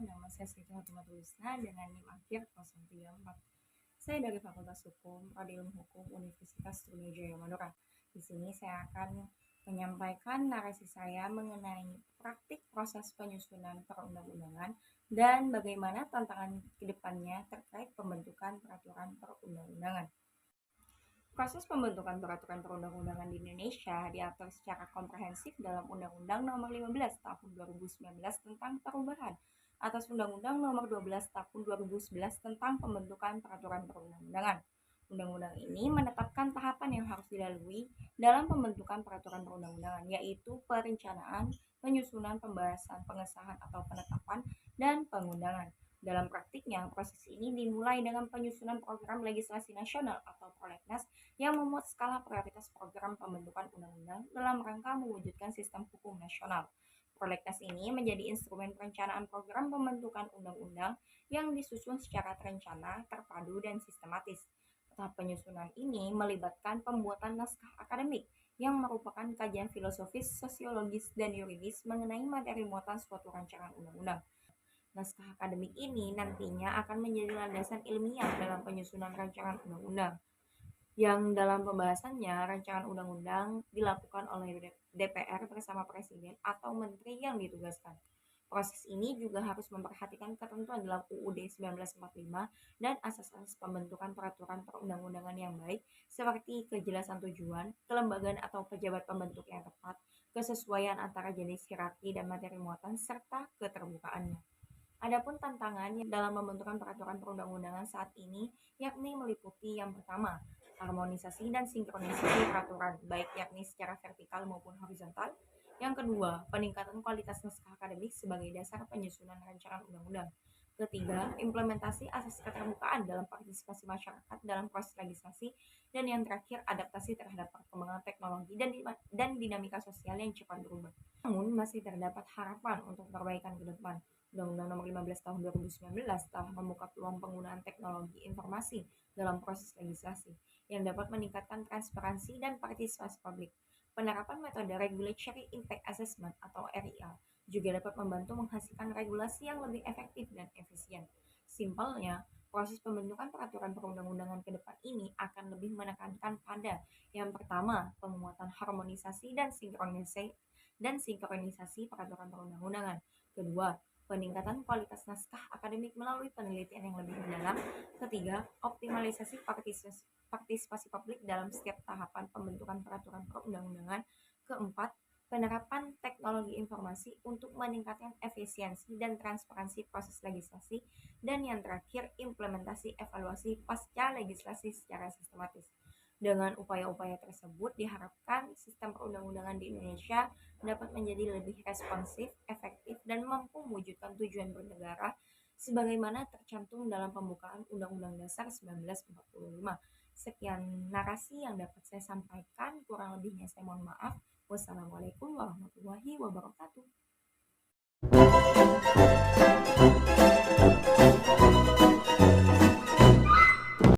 nama saya Siti Husna dengan NIM akhir 034. Saya dari Fakultas Hukum, Prodi Ilmu Hukum Universitas Sriwijaya Madura. Di sini saya akan menyampaikan narasi saya mengenai praktik proses penyusunan perundang-undangan dan bagaimana tantangan kedepannya terkait pembentukan peraturan perundang-undangan. Proses pembentukan peraturan perundang-undangan di Indonesia diatur secara komprehensif dalam Undang-Undang Nomor 15 Tahun 2019 tentang perubahan atas Undang-Undang Nomor 12 Tahun 2011 tentang pembentukan peraturan perundang-undangan. Undang-undang ini menetapkan tahapan yang harus dilalui dalam pembentukan peraturan perundang-undangan, yaitu perencanaan, penyusunan, pembahasan, pengesahan atau penetapan, dan pengundangan. Dalam praktiknya, proses ini dimulai dengan penyusunan program legislasi nasional atau prolegnas yang memuat skala prioritas program pembentukan undang-undang dalam rangka mewujudkan sistem hukum nasional. Prolegnas ini menjadi instrumen perencanaan program pembentukan undang-undang yang disusun secara terencana, terpadu, dan sistematis. Tahap penyusunan ini melibatkan pembuatan naskah akademik yang merupakan kajian filosofis, sosiologis, dan yuridis mengenai materi muatan suatu rancangan undang-undang. Naskah akademik ini nantinya akan menjadi landasan ilmiah dalam penyusunan rancangan undang-undang. Yang dalam pembahasannya, rancangan undang-undang dilakukan oleh DPR bersama Presiden atau Menteri yang ditugaskan. Proses ini juga harus memperhatikan ketentuan dalam UUD 1945 dan asas-asas pembentukan peraturan perundang-undangan yang baik seperti kejelasan tujuan, kelembagaan atau pejabat pembentuk yang tepat, kesesuaian antara jenis hierarki dan materi muatan, serta keterbukaannya. Adapun tantangan dalam pembentukan peraturan perundang-undangan saat ini yakni meliputi yang pertama, harmonisasi dan sinkronisasi peraturan, baik yakni secara vertikal maupun horizontal. Yang kedua, peningkatan kualitas naskah akademik sebagai dasar penyusunan rancangan undang-undang. Ketiga, implementasi asas keterbukaan dalam partisipasi masyarakat dalam proses legislasi. Dan yang terakhir, adaptasi terhadap perkembangan teknologi dan dinamika sosial yang cepat berubah. Namun, masih terdapat harapan untuk perbaikan ke depan. Undang-Undang Nomor 15 Tahun 2019 telah membuka peluang penggunaan teknologi informasi dalam proses legislasi yang dapat meningkatkan transparansi dan partisipasi publik. Penerapan metode Regulatory Impact Assessment atau RIA juga dapat membantu menghasilkan regulasi yang lebih efektif dan efisien. Simpelnya, proses pembentukan peraturan perundang-undangan ke depan ini akan lebih menekankan pada yang pertama, penguatan harmonisasi dan sinkronisasi peraturan perundang-undangan. Kedua, peningkatan kualitas naskah akademik melalui penelitian yang lebih mendalam. Ketiga, optimalisasi partisipasi publik dalam setiap tahapan pembentukan peraturan perundang-undangan. Keempat, penerapan teknologi informasi untuk meningkatkan efisiensi dan transparansi proses legislasi. Dan yang terakhir, implementasi evaluasi pasca legislasi secara sistematis. Dengan upaya-upaya tersebut, diharapkan sistem perundang-undangan di Indonesia dapat menjadi lebih responsif, efektif, dan mampu mewujudkan tujuan bernegara sebagaimana tercantum dalam pembukaan Undang-Undang Dasar 1945. Sekian narasi yang dapat saya sampaikan, kurang lebihnya saya mohon maaf. Wassalamualaikum warahmatullahi wabarakatuh.